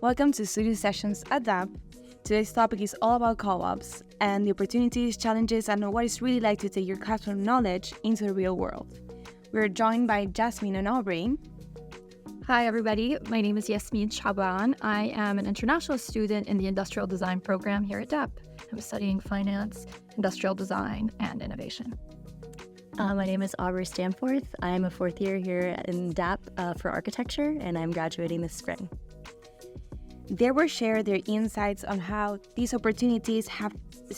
Welcome to Studio Sessions at DAAP. Today's topic is all about co-ops and the opportunities, challenges, and what it's really like to take your classroom knowledge into the real world. We're joined by Yasmine and Aubrey. Hi, everybody. My name is Yasmine Shaban. I am an international student in the Industrial Design program here at DAAP. I'm studying finance, industrial design, and innovation. My name is Aubrey Stanforth. I'm a fourth year here in DAAP for architecture, and I'm graduating this spring. They will share their insights on how these opportunities have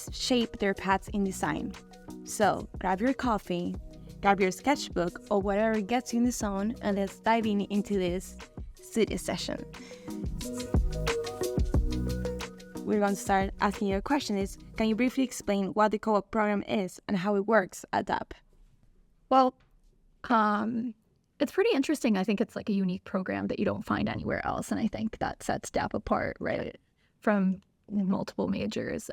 shaped their paths in design. So grab your coffee, grab your sketchbook, or whatever gets you in the zone, and let's dive into this studio session. We're going to start asking you a question is, can you briefly explain what the co-op program is and how it works at DAAP? Well, it's pretty interesting. I think it's like a unique program that you don't find anywhere else. And I think that sets DAAP apart, right, from multiple majors.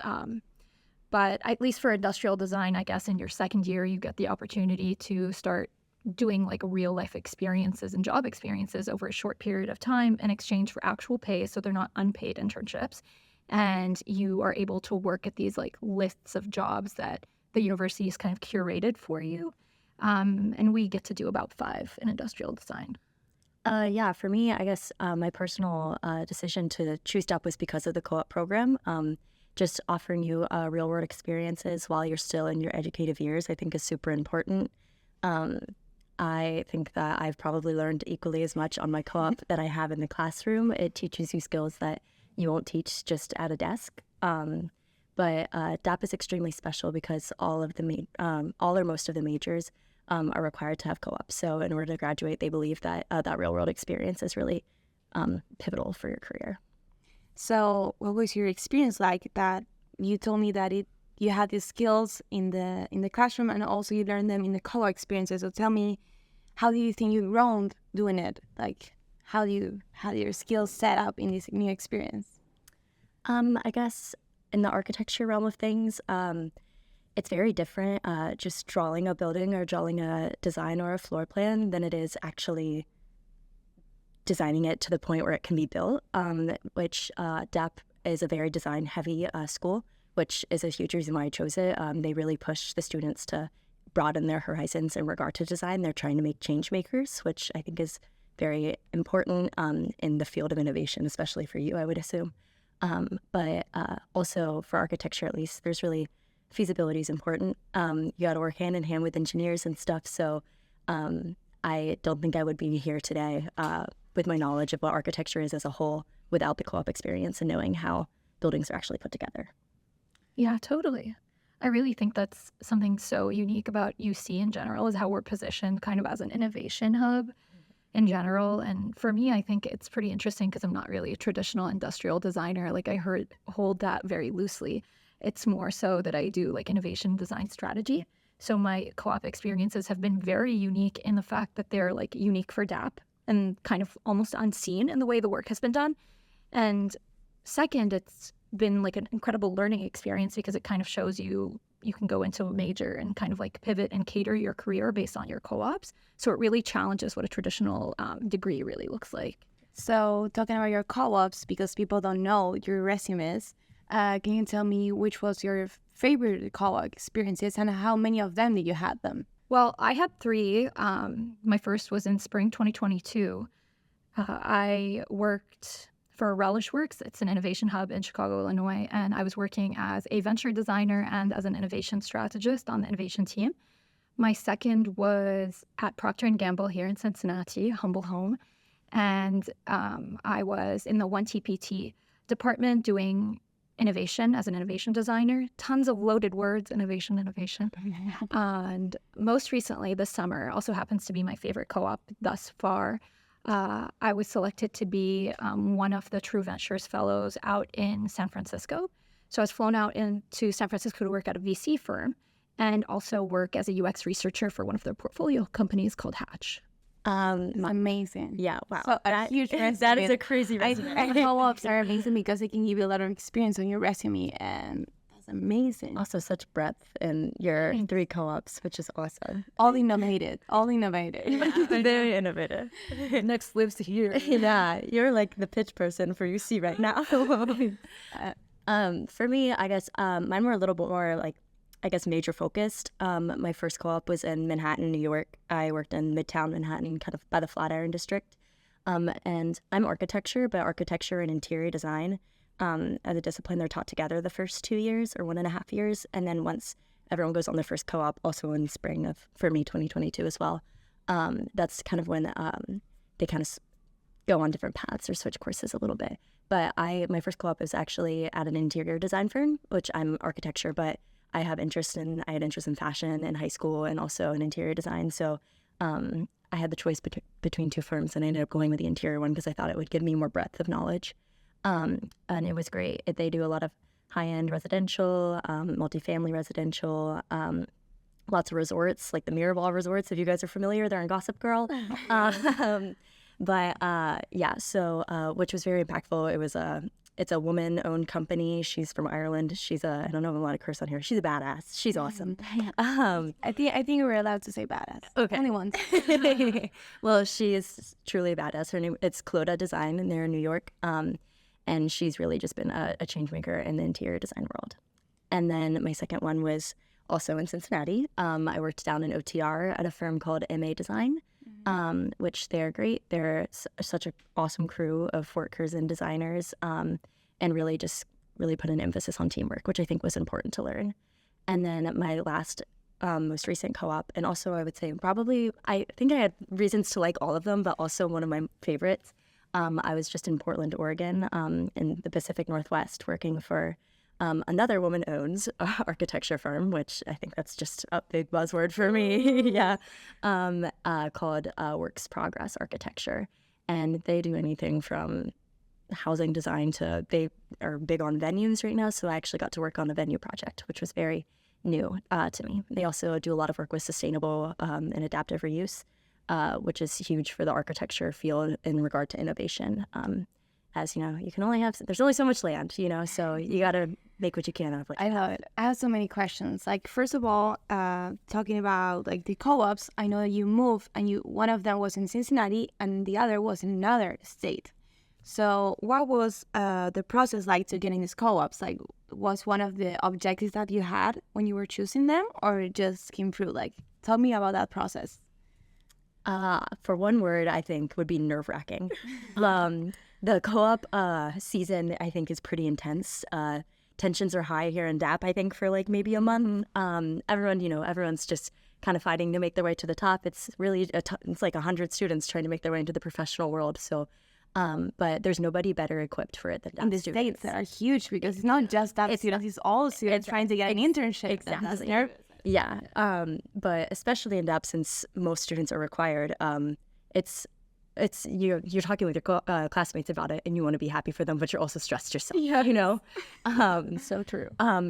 But at least for industrial design, I guess in your second year, you get the opportunity to start doing like real life experiences and job experiences over a short period of time in exchange for actual pay. So they're not unpaid internships. And you are able to work at these like lists of jobs that the university is kind of curated for you. And we get to do about 5 in industrial design. For me, I guess my personal decision to choose DAAP was because of the co-op program. Just offering you real-world experiences while you're still in your educative years, I think is super important. I think that I've probably learned equally as much on my co-op that I have in the classroom. It teaches you skills that you won't teach just at a desk. But DAAP is extremely special because all or most of the majors are required to have co-ops. So in order to graduate, they believe that that real-world experience is really pivotal for your career. So what was your experience like that you told me that you had these skills in the classroom and also you learned them in the co-op experiences. So tell me, how do you think you grown doing it? Like how do your skills set up in this new experience? I guess in the architecture realm of things, it's very different just drawing a building or drawing a design or a floor plan than it is actually designing it to the point where it can be built, which DAAP is a very design-heavy school, which is a huge reason why I chose it. They really push the students to broaden their horizons in regard to design. They're trying to make change makers, which I think is very important in the field of innovation, especially for you, I would assume. But also for architecture, at least, there's really feasibility is important. You got to work hand in hand with engineers and stuff. So I don't think I would be here today with my knowledge of what architecture is as a whole without the co-op experience and knowing how buildings are actually put together. Yeah, totally. I really think that's something so unique about UC in general is how we're positioned kind of as an innovation hub in general. And for me, I think it's pretty interesting because I'm not really a traditional industrial designer. Like I hold that very loosely. It's more so that I do like innovation design strategy. So my co-op experiences have been very unique in the fact that they're like unique for DAAP and kind of almost unseen in the way the work has been done. And second, it's been like an incredible learning experience because it kind of shows you can go into a major and kind of like pivot and cater your career based on your co-ops. So it really challenges what a traditional degree really looks like. So talking about your co-ops, because people don't know your resumes, can you tell me which was your favorite co-op experiences and how many of them did you have them? Well, I had 3. My first was in spring 2022. I worked for Relish Works. It's an innovation hub in Chicago, Illinois, and I was working as a venture designer and as an innovation strategist on the innovation team. My second was at Procter & Gamble here in Cincinnati, humble home, and I was in the 1TPT department doing innovation as an innovation designer. Tons of loaded words, innovation. And most recently this summer also happens to be my favorite co-op thus far. I was selected to be one of the True Ventures fellows out in San Francisco. So I was flown out into San Francisco to work at a VC firm and also work as a UX researcher for one of their portfolio companies called Hatch. Amazing. Yeah, wow. So a huge resume. That is a crazy resume. I co-ops are amazing because they can give you a lot of experience on your resume, and That's amazing. Also, such breadth in your 3 co-ops, which is awesome. All innovative. All innovative. Very innovative. Next lives here. Yeah, you're like the pitch person for UC right now. For me, I guess mine were a little bit more like, I guess, major focused. My first co-op was in Manhattan, New York. I worked in Midtown Manhattan, kind of by the Flatiron District. And I'm architecture, but architecture and interior design as a discipline, they're taught together the first 2 years or 1.5 years. And then once everyone goes on their first co-op, also in spring of, for me, 2022 as well, that's kind of when they kind of go on different paths or switch courses a little bit. But my first co-op was actually at an interior design firm, which I'm architecture, but I had interest in fashion in high school and also in interior design. So I had the choice between 2 firms, and I ended up going with the interior one because I thought it would give me more breadth of knowledge. And it was great. They do a lot of high-end residential, multifamily residential, lots of resorts, like the Mirrorball resorts. If you guys are familiar, they're in Gossip Girl. Which was very impactful. It's a woman-owned company. She's from Ireland. She's I don't know if I'm allowed to curse on here. She's a badass. She's awesome. I think we're allowed to say badass. Okay. Only once. Well, she is truly a badass. Her name, it's Clodagh Design, and they're in New York. And she's really just been a change maker in the interior design world. And then my second one was also in Cincinnati. I worked down in OTR at a firm called MA Design, which they're great. They're such an awesome crew of workers and designers, and really put an emphasis on teamwork, which I think was important to learn. And then my last, most recent co-op, and also I would say probably, I think I had reasons to like all of them, but also one of my favorites, I was just in Portland, Oregon, in the Pacific Northwest, working for another woman-owned architecture firm, which I think that's just a big buzzword for me. Yeah, called Works Progress Architecture, and they do anything from housing design to, they are big on venues right now. So I actually got to work on a venue project, which was very new to me. They also do a lot of work with sustainable and adaptive reuse, which is huge for the architecture field in regard to innovation. As you know, you can only have, there's only so much land, so you got to make what you can out of it. I love it. I have so many questions. Like, first of all, talking about like the co-ops, I know you moved and one of them was in Cincinnati and the other was in another state. So what was the process like to getting these co-ops? Like, was one of the objectives that you had when you were choosing them, or it just came through? Like, tell me about that process. For one word, I think would be nerve-wracking. The co-op season, I think, is pretty intense. Tensions are high here in DAAP, I think, for like maybe a month. Everyone's just kind of fighting to make their way to the top. It's really, it's like 100 students trying to make their way into the professional world. So, but there's nobody better equipped for it than DAAP and the students. states that are huge, because it's not just DAAP students, it's all students trying to get an internship. Exactly. Yeah. But especially in DAAP, since most students are required, you're talking with your classmates about it, and you want to be happy for them, but you're also stressed yourself. Yeah, so true.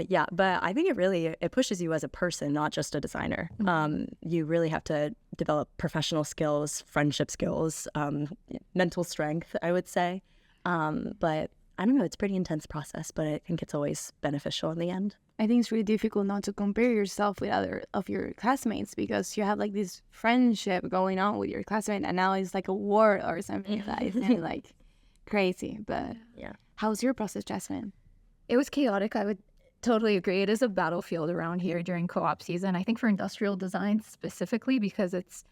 Yeah, but I think it pushes you as a person, not just a designer. You really have to develop professional skills, friendship skills, mental strength, I would say. But I don't know, it's a pretty intense process, but I think it's always beneficial in the end. I think it's really difficult not to compare yourself with other of your classmates, because you have like this friendship going on with your classmate, and now it's like a war or something like that. It's like crazy. But yeah, how's your process, Jasmine? It was chaotic. I would totally agree. It is a battlefield around here during co-op season. I think for industrial design specifically, because it's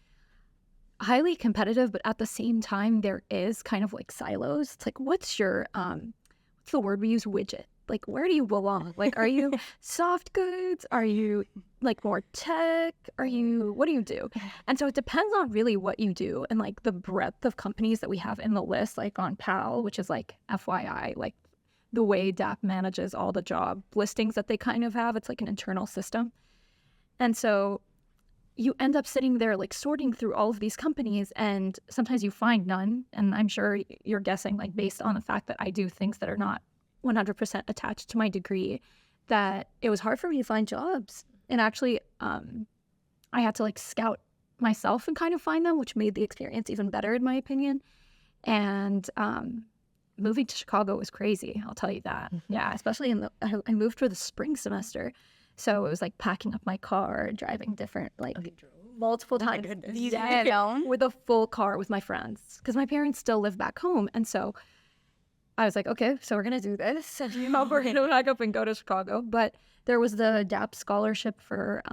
highly competitive, but at the same time, there is kind of like silos. It's like, what's your, what's the word we use? Widget. Like, where do you belong? Like, are you soft goods? Are you like more tech? What do you do? And so it depends on really what you do, and like the breadth of companies that we have in the list, like on PAL, which is like FYI, like the way DAAP manages all the job listings that they kind of have. It's like an internal system. And so you end up sitting there like sorting through all of these companies, and sometimes you find none. And I'm sure you're guessing, like based on the fact that I do things that are not 100% attached to my degree, that it was hard for me to find jobs. And actually, I had to like scout myself and kind of find them, which made the experience even better in my opinion. And moving to Chicago was crazy. I'll tell you that. Yeah, especially I moved for the spring semester. So it was like packing up my car, driving different, like multiple times. Yeah. With a full car with my friends because my parents still live back home. And so I was like, okay, so we're going to do this. We're going to pack up and go to Chicago. But there was the DAAP scholarship for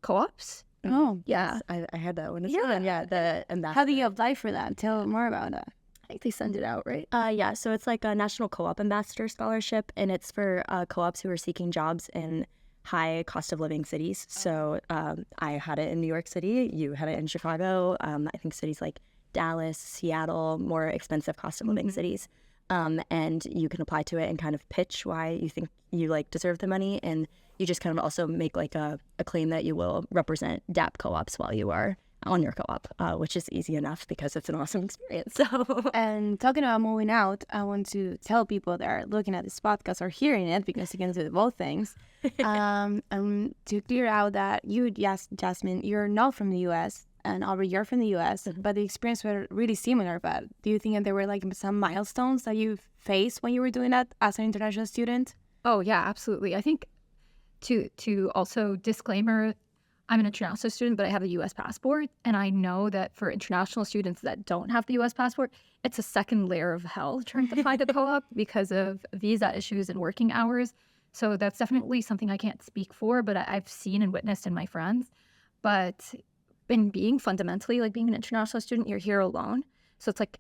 co-ops. Oh, Yeah. I had that one as well. Yeah, the ambassador. how do you apply for that? Tell more about that. I think they send it out, right? Yeah, so it's like a National Co-op Ambassador Scholarship, and it's for co-ops who are seeking jobs in high cost of living cities. So I had it in New York City. You had it in Chicago. I think cities like Dallas, Seattle, more expensive cost of living cities. And you can apply to it and kind of pitch why you think you like deserve the money, and you just kind of also make like a claim that you will represent DAAP co-ops while you are on your co-op, which is easy enough because it's an awesome experience. So, And talking about moving out, I want to tell people that are looking at this podcast or hearing it, because you can do both things, to clear out that you, Yasmine, you're not from the U.S., and Aubrey, you're from the U.S., but the experience were really similar. But do you think that there were like some milestones that you faced when you were doing that as an international student? Oh, yeah, absolutely. I think to also disclaimer, I'm an international student, but I have a U.S. passport. And I know that for international students that don't have the U.S. passport, it's a second layer of hell trying to find a co-op because of visa issues and working hours. So that's definitely something I can't speak for, but I've seen and witnessed in my friends. But in being fundamentally, like being an international student, you're here alone. So it's like,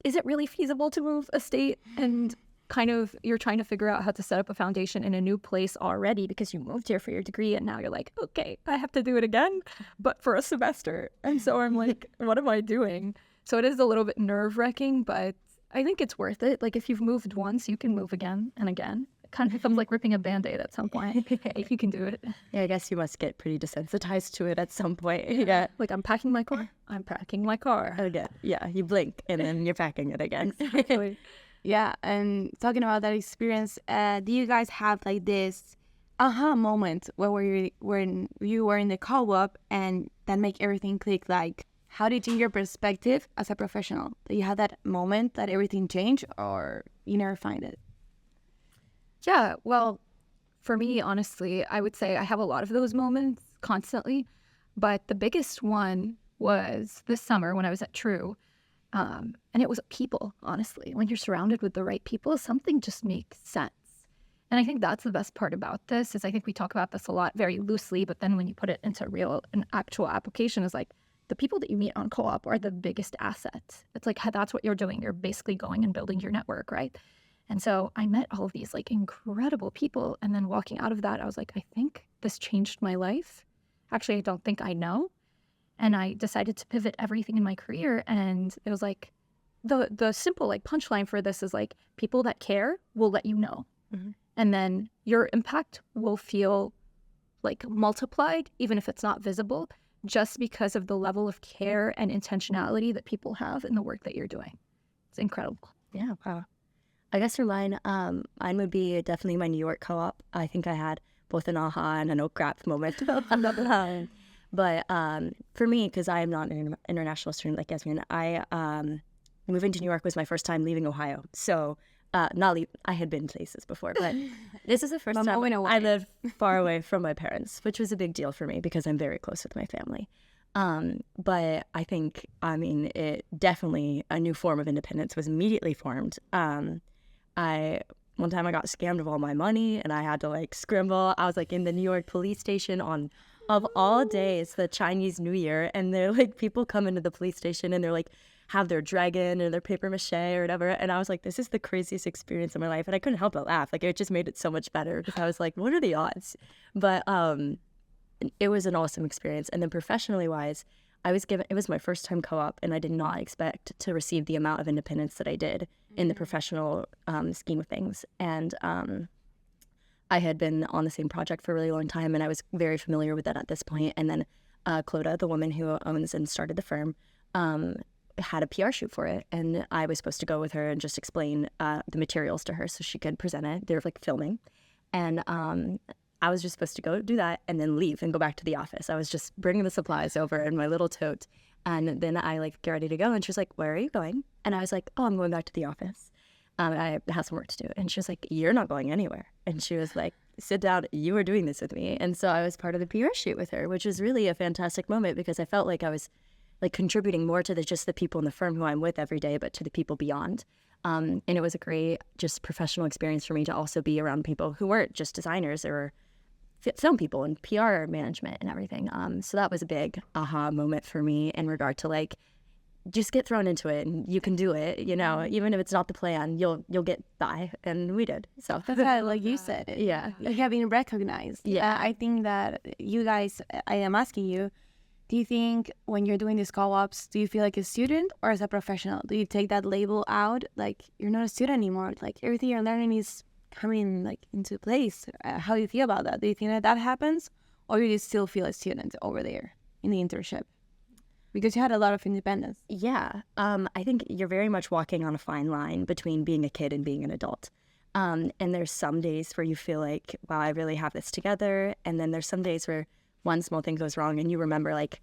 is it really feasible to move a state? And kind of you're trying to figure out how to set up a foundation in a new place already because you moved here for your degree, and now you're like, okay, I have to do it again, but for a semester. And so I'm like, what am I doing? So it is a little bit nerve-wracking, but I think it's worth it. Like if you've moved once, you can move again and again. It kind of becomes like ripping a Band-Aid at some point if you can do it. yeah, I guess you must get pretty desensitized to it at some point. Yeah. Like I'm packing my car. I'm packing my car. Again. Yeah, you blink and then you're packing it again. Exactly. Yeah, and talking about that experience, do you guys have like this aha moment when you were in the co-op and that make everything click? Like, how did you change your perspective as a professional? Did you have that moment that everything changed, or you never find it? Yeah, well, for me, honestly, I would say I have a lot of those moments constantly, but the biggest one was this summer when I was at True. And it was people, honestly. When you're surrounded with the right people, something just makes sense. And I think that's the best part about this is I think we talk about this a lot very loosely, but then when you put it into an actual application is like the people that you meet on co-op are the biggest asset. It's like that's what you're doing. You're basically going and building your network, right? And so I met all of these like incredible people. And then walking out of that, I was like, I think this changed my life. Actually, I don't think I know. And I decided to pivot everything in my career. And it was like, the simple like punchline for this is like, people that care will let you know. Mm-hmm. And then your impact will feel like multiplied, even if it's not visible, just because of the level of care and intentionality that people have in the work that you're doing. It's incredible. Yeah, wow. I guess for mine would be definitely my New York co-op. I think I had both an aha and an oh crap moment. But for me, because I am not an international student like Yasmine, moving to New York was my first time leaving Ohio. So I had been places before, but this is the first time I lived far away from my parents, which was a big deal for me because I'm very close with my family. But I think, it definitely, a new form of independence was immediately formed. One time I got scammed of all my money and I had to like scramble. I was like in the New York police station of all days, the Chinese New Year, and they're like, people come into the police station and they're like, have their dragon or their paper mache or whatever. And I was like, this is the craziest experience of my life. And I couldn't help but laugh. Like, it just made it so much better because I was like, what are the odds? But it was an awesome experience. And then professionally wise, it was my first time co-op, and I did not expect to receive the amount of independence that I did in the professional scheme of things. And I had been on the same project for a really long time, and I was very familiar with that at this point. And then Clodagh, the woman who owns and started the firm, had a PR shoot for it, and I was supposed to go with her and just explain the materials to her so she could present it. They were like filming, and I was just supposed to go do that and then leave and go back to the office. I was just bringing the supplies over in my little tote, and then I like get ready to go, and she was like, "Where are you going?" And I was like, "Oh, I'm going back to the office." I have some work to do. And she was like, you're not going anywhere. And she was like, sit down, you are doing this with me. And so I was part of the PR shoot with her, which was really a fantastic moment because I felt like I was like contributing more to just the people in the firm who I'm with every day, but to the people beyond. And it was a great just professional experience for me to also be around people who weren't just designers. There were film people and PR management and everything. So that was a big aha moment for me in regard to like, just get thrown into it and you can do it, you know, even if it's not the plan, you'll get by. And we did. So That's how, like you said it. Yeah. You have been recognized. Yeah. I think that you guys, I am asking you, do you think when you're doing these co-ops, do you feel like a student or as a professional? Do you take that label out? Like you're not a student anymore. Like everything you're learning is coming like into place. How do you feel about that? Do you think that happens, or you just still feel a student over there in the internship? Because you had a lot of independence. Yeah. I think you're very much walking on a fine line between being a kid and being an adult. And there's some days where you feel like, wow, I really have this together. And then there's some days where one small thing goes wrong and you remember like,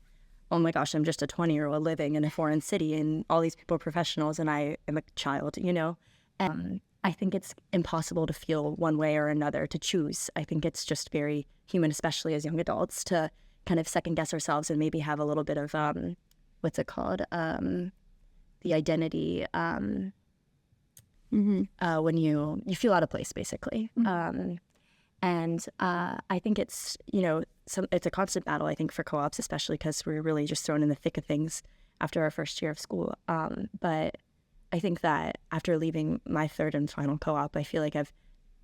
oh my gosh, I'm just a 20-year-old living in a foreign city and all these people are professionals and I am a child, you know? And I think it's impossible to feel one way or another, to choose. I think it's just very human, especially as young adults, to kind of second guess ourselves and maybe have a little bit of what's it called, the identity when you feel out of place, basically. And I think it's, you know, it's a constant battle, I think, for co-ops, especially because we're really just thrown in the thick of things after our first year of school. But I think that after leaving my third and final co-op, I feel like I've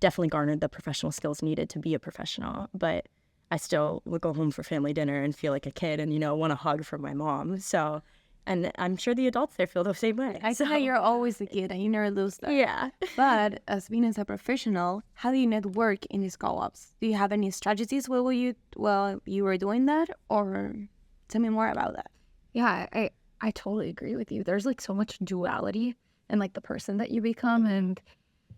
definitely garnered the professional skills needed to be a professional. But I still would go home for family dinner and feel like a kid and, you know, want a hug from my mom. So, and I'm sure the adults there feel the same way. I think that you're always a kid and you never lose that. Yeah. But as being as a professional, how do you network in these co-ops? Do you have any strategies while you were doing that? Or tell me more about that. Yeah, I totally agree with you. There's like so much duality in like the person that you become, and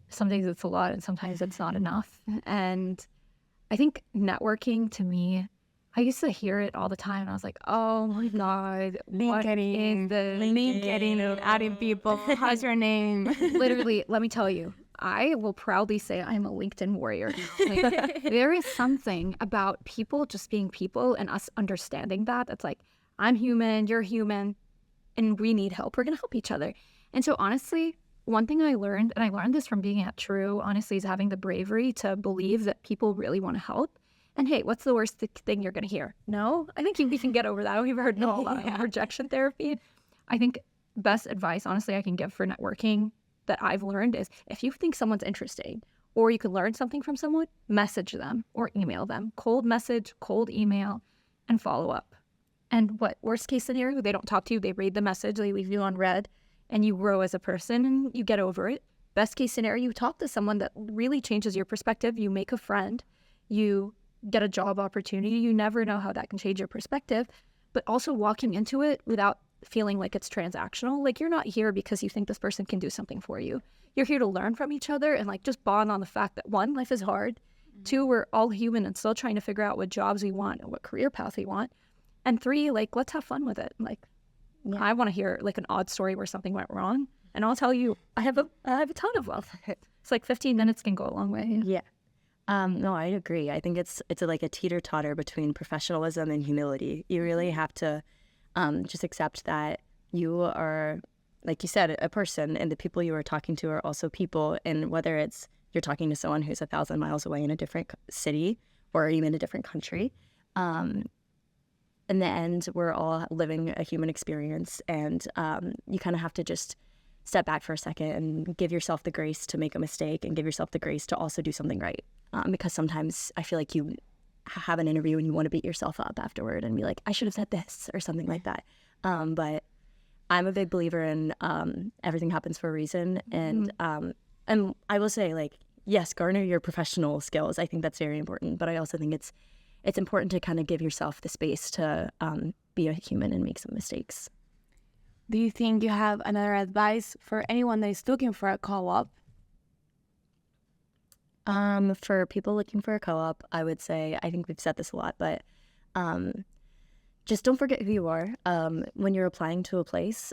sometimes it's a lot and sometimes it's not enough. And I think networking to me, I used to hear it all the time. And I was like, oh my God, LinkedIn, and adding people. How's your name? Literally, let me tell you, I will proudly say I'm a LinkedIn warrior now. Like, there is something about people just being people and us understanding that. It's like, I'm human, you're human, and we need help. We're going to help each other. And so honestly, one thing I learned, and I learned this from being at True, honestly, is having the bravery to believe that people really want to help. And hey, what's the worst thing you're going to hear? No? I think we can get over that. We've heard no a lot of rejection therapy. I think best advice, honestly, I can give for networking that I've learned is if you think someone's interesting or you can learn something from someone, message them or email them. Cold message, cold email, and follow up. And what worst case scenario, they don't talk to you, they read the message, they leave you on read, and you grow as a person and you get over it. Best case scenario, you talk to someone that really changes your perspective, you make a friend, you get a job opportunity. You never know how that can change your perspective, but also walking into it without feeling like it's transactional. Like you're not here because you think this person can do something for you. You're here to learn from each other and like just bond on the fact that one, life is hard. Two, we're all human and still trying to figure out what jobs we want and what career path we want. And three, like, let's have fun with it. Like, I want to hear like an odd story where something went wrong. And I'll tell you, I have a ton of love. It's like 15 minutes can go a long way. Yeah. No, I agree. I think it's like a teeter-totter between professionalism and humility. You really have to just accept that you are, like you said, a person, and the people you are talking to are also people. And whether it's you're talking to someone who's 1,000 miles away in a different city or even a different country, in the end, we're all living a human experience, and you kind of have to just step back for a second and give yourself the grace to make a mistake and give yourself the grace to also do something right. Because sometimes I feel like you have an interview and you want to beat yourself up afterward and be like, I should have said this or something like that. But I'm a big believer in everything happens for a reason. And I will say, like, yes, garner your professional skills. I think that's very important. But I also think it's important to kind of give yourself the space to be a human and make some mistakes. Do you think you have another advice for anyone that is looking for a co-op? For people looking for a co-op, I would say, I think we've said this a lot, but just don't forget who you are. When you're applying to a place,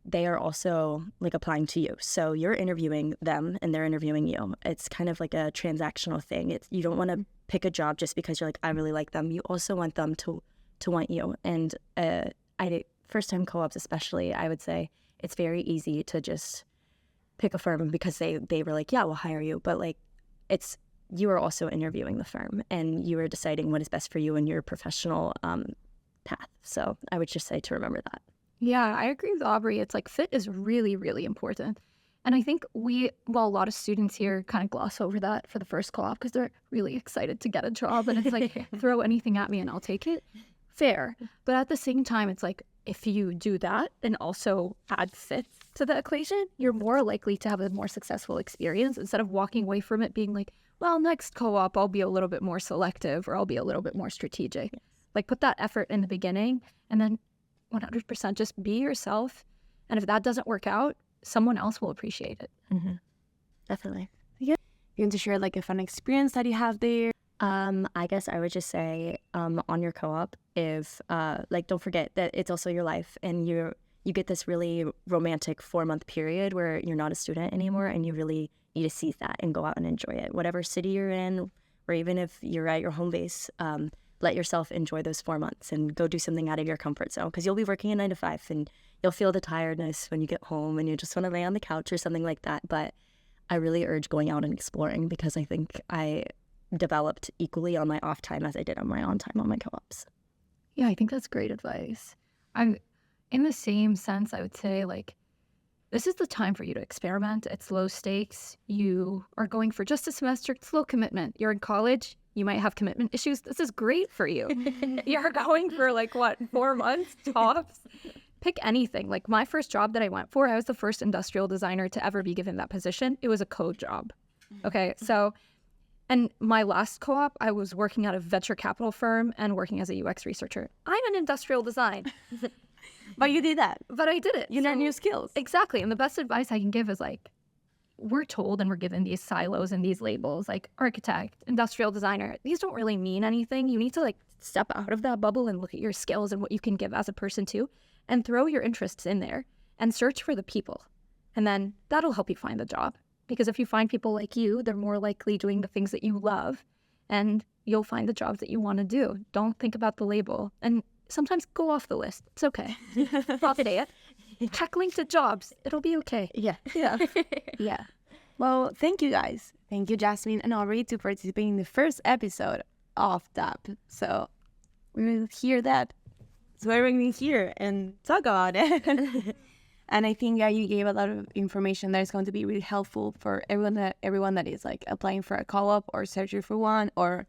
they are also like applying to you. So you're interviewing them and they're interviewing you. It's kind of like a transactional thing. You don't want to pick a job just because you're like, I really like them. You also want them to want you. And first time co-ops especially, I would say it's very easy to just pick a firm because they were like, yeah, we'll hire you. But like you are also interviewing the firm and you are deciding what is best for you and your professional path. So I would just say to remember that. Yeah, I agree with Aubrey. It's like fit is really, really important. And I think a lot of students here kind of gloss over that for the first co-op because they're really excited to get a job. And it's like, throw anything at me and I'll take it. Fair. But at the same time, it's like, if you do that and also add fit to the equation, you're more likely to have a more successful experience instead of walking away from it being like, well, next co-op, I'll be a little bit more selective or I'll be a little bit more strategic. Yes. Like put that effort in the beginning and then 100% just be yourself. And if that doesn't work out, someone else will appreciate it. Mm-hmm. Definitely. Yeah. You want to share like a fun experience that you have there? I guess I would just say on your co-op, if don't forget that it's also your life and you get this really romantic 4-month period where you're not a student anymore and you really need to seize that and go out and enjoy it. Whatever city you're in, or even if you're at your home base, let yourself enjoy those 4 months and go do something out of your comfort zone because you'll be working a 9 to 5 and you'll feel the tiredness when you get home and you just want to lay on the couch or something like that. But I really urge going out and exploring because I think I developed equally on my off time as I did on my on time on my co-ops. Yeah, I think that's great advice. In the same sense, I would say like, this is the time for you to experiment. It's low stakes. You are going for just a semester. It's low commitment. You're in college. You might have commitment issues. This is great for you. You're going for 4 months tops. Pick anything. Like my first job that I went for, I was the first industrial designer to ever be given that position. It was a code job. Okay, so, and my last co-op, I was working at a venture capital firm and working as a UX researcher. I'm in industrial design. But you did that. But I did it. You learned new skills. Exactly. And the best advice I can give is we're told and we're given these silos and these labels like architect, industrial designer. These don't really mean anything. You need to step out of that bubble and look at your skills and what you can give as a person too, and throw your interests in there and search for the people. And then that'll help you find the job. Because if you find people like you, they're more likely doing the things that you love and you'll find the jobs that you want to do. Don't think about the label. And sometimes go off the list. It's okay. Drop it. Check LinkedIn jobs. It'll be okay. Yeah. Yeah. Yeah. Well, thank you guys. Thank you, Yasmine and Aubrey, to participate in the first episode of DAAP. So we will hear that. So we're going to hear and talk about it. And I think you gave a lot of information that is going to be really helpful for everyone that is applying for a co-op or searching for one or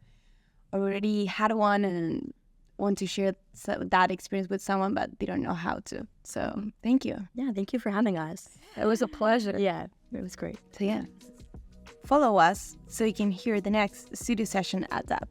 already had one and want to share that experience with someone, but they don't know how to. So thank you. Yeah, thank you for having us. It was a pleasure. Yeah, it was great. So yeah, follow us so you can hear the next studio session at DAAP.